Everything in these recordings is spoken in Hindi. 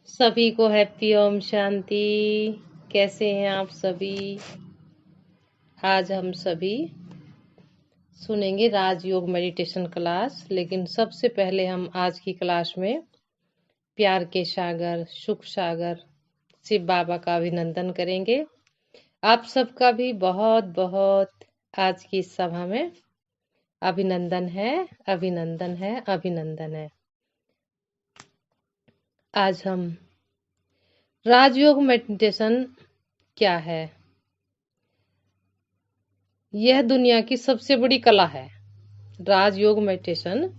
सभी को हैप्पी ओम शांति। कैसे हैं आप सभी? आज हम सभी सुनेंगे राजयोग मेडिटेशन क्लास। लेकिन सबसे पहले हम आज की क्लास में प्यार के सागर, सुख सागर शिव बाबा का अभिनंदन करेंगे। आप सबका भी बहुत बहुत आज की इस सभा में अभिनंदन है, अभिनंदन है, अभिनंदन है। आज हम राजयोग मेडिटेशन क्या है, यह दुनिया की सबसे बड़ी कला है। राजयोग मेडिटेशन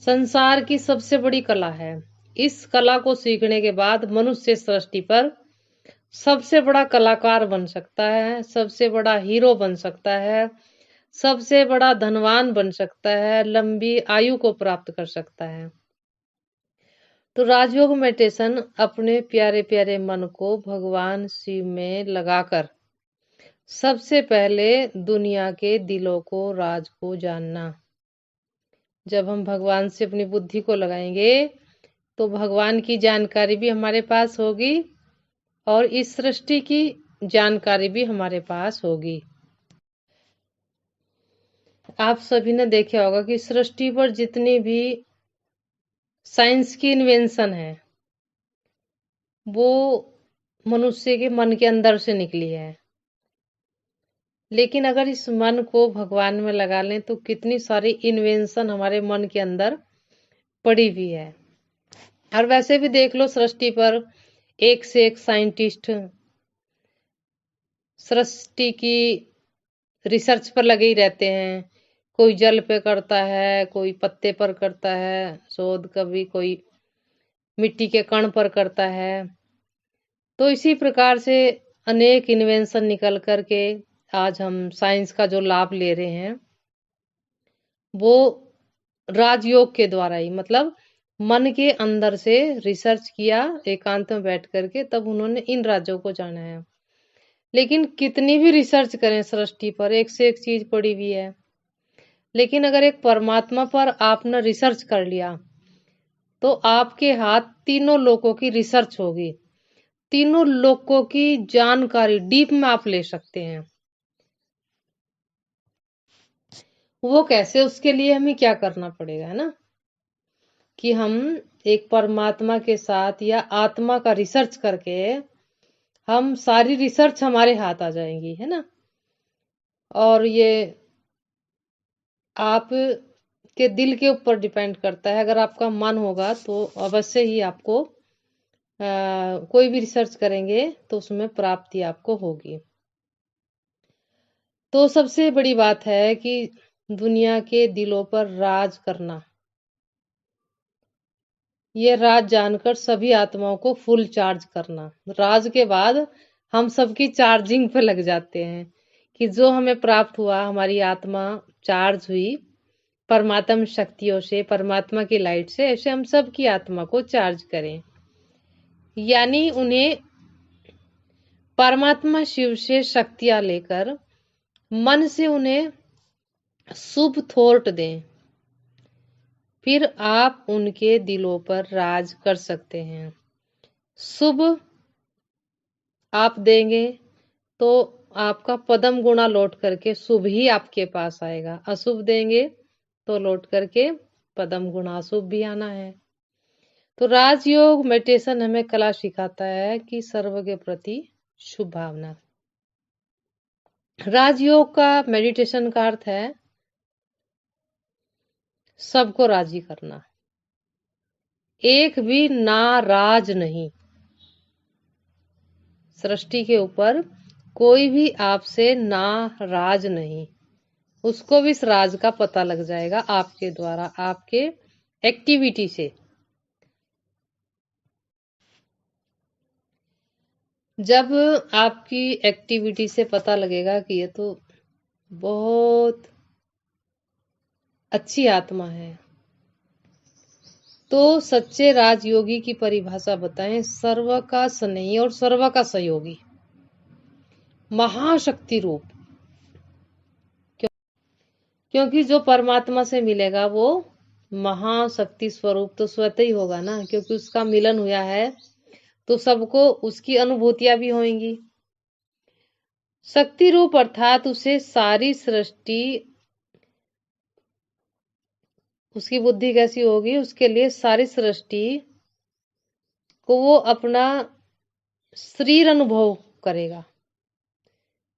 संसार की सबसे बड़ी कला है। इस कला को सीखने के बाद मनुष्य सृष्टि पर सबसे बड़ा कलाकार बन सकता है, सबसे बड़ा हीरो बन सकता है, सबसे बड़ा धनवान बन सकता है, लंबी आयु को प्राप्त कर सकता है। तो राजयोग मेडिटेशन अपने प्यारे प्यारे मन को भगवान शिव में लगाकर सबसे पहले दुनिया के दिलों को, राज को जानना। जब हम भगवान से अपनी बुद्धि को लगाएंगे तो भगवान की जानकारी भी हमारे पास होगी और इस सृष्टि की जानकारी भी हमारे पास होगी। आप सभी ने देखा होगा कि सृष्टि पर जितनी भी साइंस की इन्वेंशन है वो मनुष्य के मन के अंदर से निकली है। लेकिन अगर इस मन को भगवान में लगा लें तो कितनी सारी इन्वेंशन हमारे मन के अंदर पड़ी हुई है। और वैसे भी देख लो, सृष्टि पर एक से एक साइंटिस्ट सृष्टि की रिसर्च पर लगे ही रहते हैं। कोई जल पे करता है, कोई पत्ते पर करता है शोध, कभी कोई मिट्टी के कण पर करता है। तो इसी प्रकार से अनेक इन्वेंशन निकल करके आज हम साइंस का जो लाभ ले रहे हैं वो राजयोग के द्वारा ही, मतलब मन के अंदर से रिसर्च किया एकांत में बैठ करके, तब उन्होंने इन राज्यों को जाना है। लेकिन कितनी भी रिसर्च करें सृष्टि पर, एक से एक चीज पड़ी हुई है। लेकिन अगर एक परमात्मा पर आपने रिसर्च कर लिया तो आपके हाथ तीनों लोकों की रिसर्च होगी, तीनों लोकों की जानकारी डीप में आप ले सकते हैं। वो कैसे? उसके लिए हमें क्या करना पड़ेगा, है ना, कि हम एक परमात्मा के साथ या आत्मा का रिसर्च करके हम सारी रिसर्च हमारे हाथ आ जाएंगी, है ना। और ये आप के दिल के ऊपर डिपेंड करता है। अगर आपका मन होगा तो अवश्य ही आपको कोई भी रिसर्च करेंगे तो उसमें प्राप्ति आपको होगी। तो सबसे बड़ी बात है कि दुनिया के दिलों पर राज करना। ये राज जानकर सभी आत्माओं को फुल चार्ज करना। राज के बाद हम सबकी चार्जिंग पे लग जाते हैं कि जो हमें प्राप्त हुआ, हमारी आत्मा चार्ज हुई परमात्म शक्तियों से, परमात्मा की लाइट से, ऐसे हम सबकी आत्मा को चार्ज करें। यानी उन्हें परमात्मा शिव से शक्तियां लेकर मन से उन्हें शुभ थॉट दें, फिर आप उनके दिलों पर राज कर सकते हैं। शुभ आप देंगे तो आपका पदम गुणा लौट करके शुभ ही आपके पास आएगा। अशुभ देंगे तो लौट करके पदम गुणा अशुभ भी आना है। तो राजयोग मेडिटेशन हमें कला सिखाता है कि सर्व के प्रति शुभ भावना। राजयोग का मेडिटेशन का अर्थ है सबको राजी करना, एक भी नाराज नहीं। सृष्टि के ऊपर कोई भी आपसे नाराज नहीं, उसको भी इस राज का पता लग जाएगा आपके द्वारा, आपके एक्टिविटी से। जब आपकी एक्टिविटी से पता लगेगा कि ये तो बहुत अच्छी आत्मा है, तो सच्चे राजयोगी की परिभाषा बताएं, सर्व का स्नेही और सर्व का सहयोगी, महाशक्ति रूप। क्योंकि जो परमात्मा से मिलेगा वो महाशक्ति स्वरूप तो स्वतः ही होगा ना, क्योंकि उसका मिलन हुआ है तो सबको उसकी अनुभूतियां भी होंगी। शक्ति रूप अर्थात उसे सारी सृष्टि, उसकी बुद्धि कैसी होगी, उसके लिए सारी सृष्टि को वो अपना शरीर अनुभव करेगा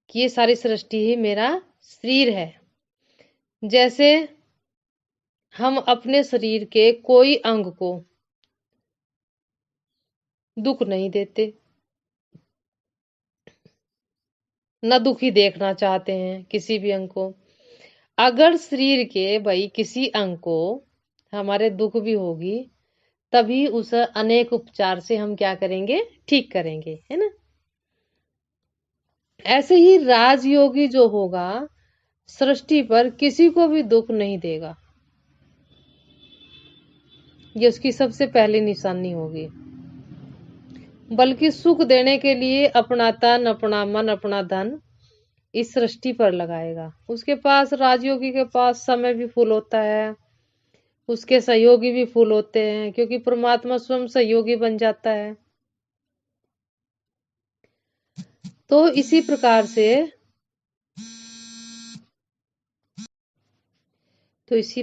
कि ये सारी सृष्टि ही मेरा शरीर है। जैसे हम अपने शरीर के कोई अंग को दुख नहीं देते, न दुखी देखना चाहते हैं किसी भी अंग को। अगर शरीर के भाई किसी अंग को हमारे दुख भी होगी, तभी उस अनेक उपचार से हम क्या करेंगे, ठीक करेंगे, है ना। ऐसे ही राजयोगी जो होगा सृष्टि पर किसी को भी दुख नहीं देगा, ये उसकी सबसे पहली निशानी होगी। बल्कि सुख देने के लिए अपना तन, अपना मन, अपना धन इस सृष्टि पर लगाएगा। उसके पास, राजयोगी के पास समय भी फुल होता है, उसके सहयोगी भी फुल होते हैं, क्योंकि परमात्मा स्वयं सहयोगी बन जाता है। तो इसी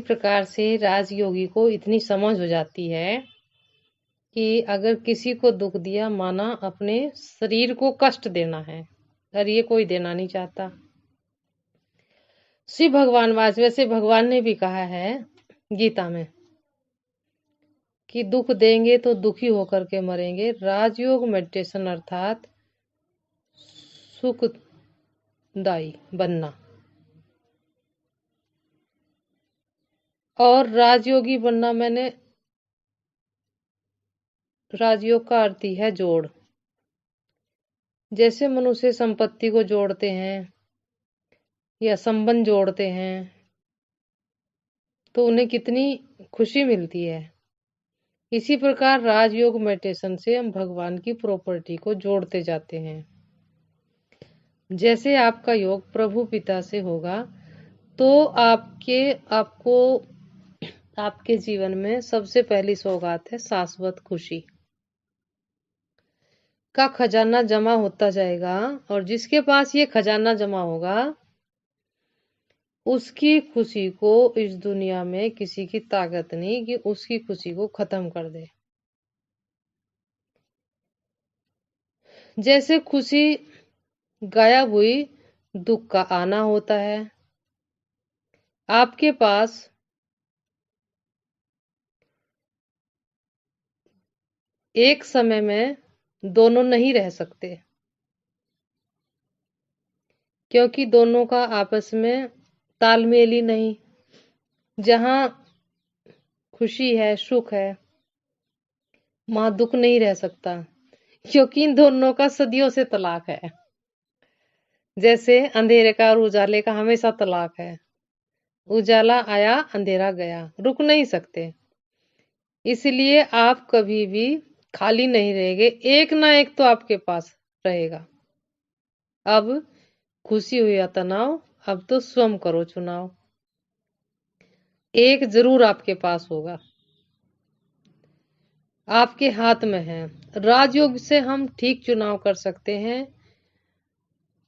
प्रकार से राजयोगी को इतनी समझ हो जाती है कि अगर किसी को दुख दिया, माना अपने शरीर को कष्ट देना है, और ये कोई देना नहीं चाहता। श्री भगवान वास, वैसे भगवान ने भी कहा है गीता में कि दुख देंगे तो दुखी होकर के मरेंगे। राजयोग मेडिटेशन अर्थात सुखदायी बनना, और राजयोगी बनना, मैंने राजयोग का अर्थ ही है जोड़। जैसे मनुष्य संपत्ति को जोड़ते हैं या संबंध जोड़ते हैं तो उन्हें कितनी खुशी मिलती है। इसी प्रकार राजयोग मेडिटेशन से हम भगवान की प्रॉपर्टी को जोड़ते जाते हैं। जैसे आपका योग प्रभु पिता से होगा तो आपको आपके जीवन में सबसे पहली सौगात है शाश्वत खुशी का खजाना जमा होता जाएगा। और जिसके पास ये खजाना जमा होगा, उसकी खुशी को इस दुनिया में किसी की ताकत नहीं कि उसकी खुशी को खत्म कर दे। जैसे खुशी गायब हुई, दुख का आना होता है। आपके पास एक समय में दोनों नहीं रह सकते, क्योंकि दोनों का आपस में तालमेल ही नहीं। जहां खुशी है, सुख है, वहां दुख नहीं रह सकता, क्योंकि इन दोनों का सदियों से तलाक है। जैसे अंधेरे का और उजाले का हमेशा तलाक है। उजाला आया, अंधेरा गया, रुक नहीं सकते। इसलिए आप कभी भी खाली नहीं रहेंगे, एक ना एक तो आपके पास रहेगा। अब खुशी हुई या तनाव, अब तो स्वयं करो चुनाव, एक जरूर आपके पास होगा, आपके हाथ में है। राजयोग से हम ठीक चुनाव कर सकते हैं।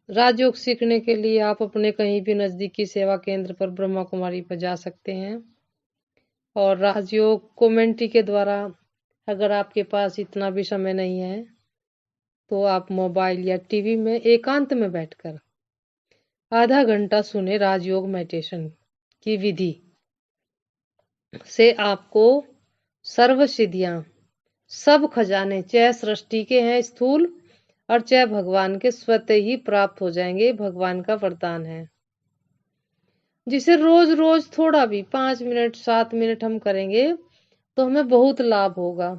राजयोग सीखने के लिए आप अपने कहीं भी नजदीकी सेवा केंद्र पर ब्रह्मा कुमारी पर जा सकते हैं, और राजयोग कमेंट्री के द्वारा, अगर आपके पास इतना भी समय नहीं है तो आप मोबाइल या टीवी में एकांत में बैठकर आधा घंटा सुने राजयोग मेडिटेशन की विधि से आपको सर्व सिद्धियां, सब खजाने, चाहे सृष्टि के हैं स्थूल और चाहे भगवान के, स्वतः ही प्राप्त हो जाएंगे। भगवान का वरदान है, जिसे रोज रोज थोड़ा भी 5 मिनट 7 मिनट हम करेंगे तो हमें बहुत लाभ होगा।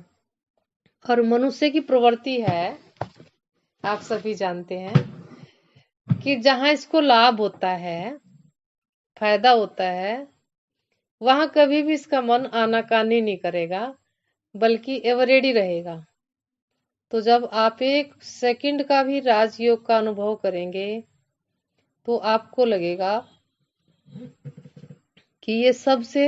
और मनुष्य की प्रवृत्ति है, आप सभी जानते हैं, कि जहां इसको लाभ होता है, फायदा होता है, वहां कभी भी इसका मन आनाकानी नहीं करेगा, बल्कि एवर रेडी रहेगा। तो जब आप एक सेकंड का भी राजयोग का अनुभव करेंगे तो आपको लगेगा कि ये सबसे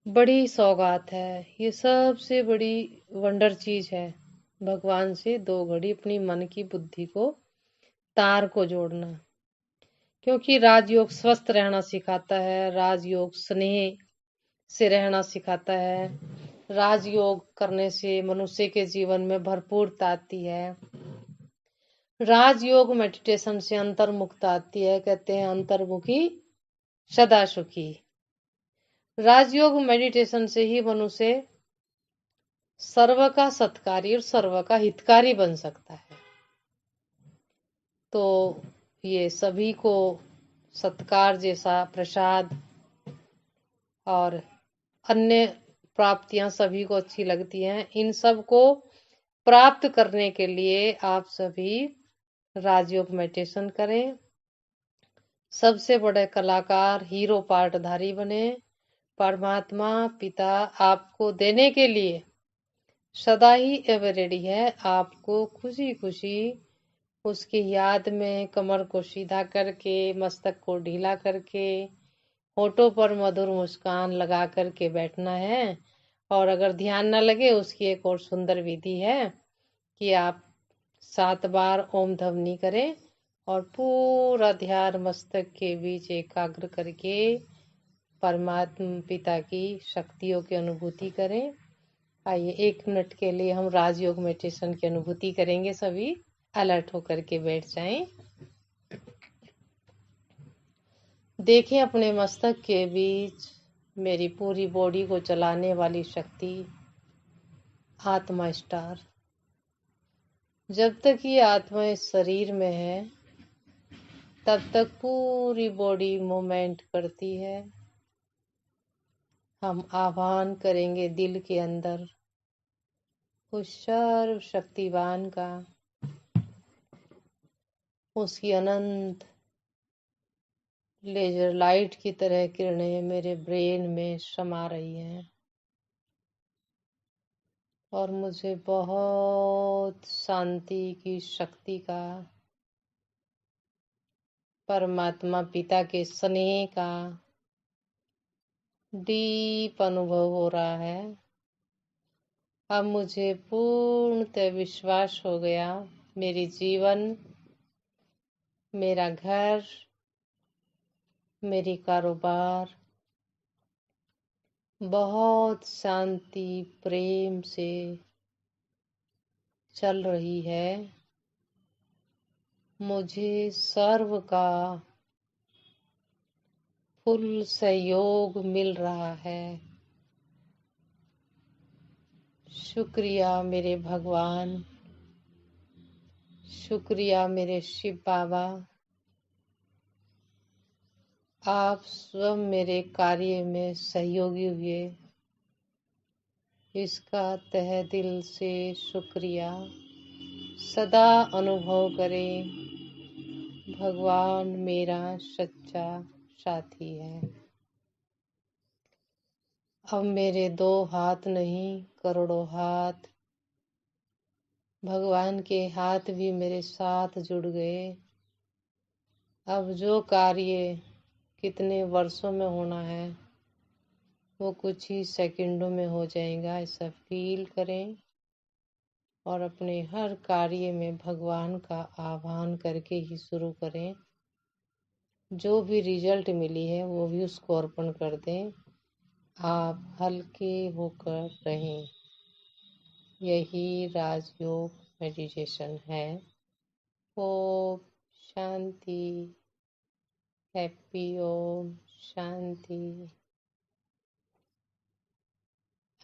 बड़ी सौगात है, ये सबसे बड़ी वंडर चीज है। भगवान से 2 घड़ी अपनी मन की बुद्धि को तार को जोड़ना, क्योंकि राजयोग स्वस्थ रहना सिखाता है, राजयोग स्नेह से रहना सिखाता है, राजयोग करने से मनुष्य के जीवन में भरपूरता आती है। राजयोग मेडिटेशन से अंतर्मुखता आती है, कहते हैं अंतर्मुखी सदा सुखी। राजयोग मेडिटेशन से ही मनुष्य सर्व का सत्कारी और सर्व का हितकारी बन सकता है। तो ये सभी को सत्कार जैसा प्रसाद और अन्य प्राप्तियां सभी को अच्छी लगती हैं। इन सब को प्राप्त करने के लिए आप सभी राजयोग मेडिटेशन करें। सबसे बड़े कलाकार हीरो पार्टधारी बने। परमात्मा पिता आपको देने के लिए सदा ही एवर रेडी है। आपको खुशी खुशी उसकी याद में कमर को सीधा करके, मस्तक को ढीला करके, होठों पर मधुर मुस्कान लगा करके बैठना है। और अगर ध्यान न लगे, उसकी एक और सुंदर विधि है कि आप 7 बार ओम ध्वनि करें और पूरा ध्यान मस्तक के बीच एकाग्र करके परमात्मा पिता की शक्तियों की अनुभूति करें। आइए 1 मिनट के लिए हम राजयोग मेडिटेशन की अनुभूति करेंगे। सभी अलर्ट होकर के बैठ जाएं। देखें अपने मस्तक के बीच मेरी पूरी बॉडी को चलाने वाली शक्ति आत्मा स्टार। जब तक ये आत्मा इस शरीर में है, तब तक पूरी बॉडी मूवमेंट करती है। हम आह्वान करेंगे दिल के अंदर उस सर्व शक्तिवान का। उसकी अनंत लेजर लाइट की तरह किरणें मेरे ब्रेन में समा रही हैं और मुझे बहुत शांति की शक्ति का, परमात्मा पिता के स्नेह का डीप अनुभव हो रहा है। अब मुझे पूर्णतः विश्वास हो गया, मेरी जीवन, मेरा घर, मेरी कारोबार बहुत शांति प्रेम से चल रही है। मुझे सर्व का फुल सहयोग मिल रहा है। शुक्रिया मेरे भगवान, शुक्रिया मेरे शिव बाबा। आप स्वयं मेरे कार्य में सहयोगी हुए, इसका तहे दिल से शुक्रिया सदा अनुभव करें। भगवान मेरा सच्चा साथी है। अब मेरे 2 हाथ नहीं, करोड़ों हाथ, भगवान के हाथ भी मेरे साथ जुड़ गए। अब जो कार्य कितने वर्षों में होना है, वो कुछ ही सेकंडों में हो जाएगा। ऐसा फील करें और अपने हर कार्य में भगवान का आह्वान करके ही शुरू करें। जो भी रिजल्ट मिली है वो भी उसको अर्पण कर दें। आप हल्के होकर रहें। यही राजयोग मेडिटेशन है। ओम शांति। हैप्पी ओम शांति।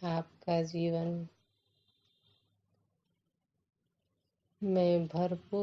आपका जीवन में भरपूर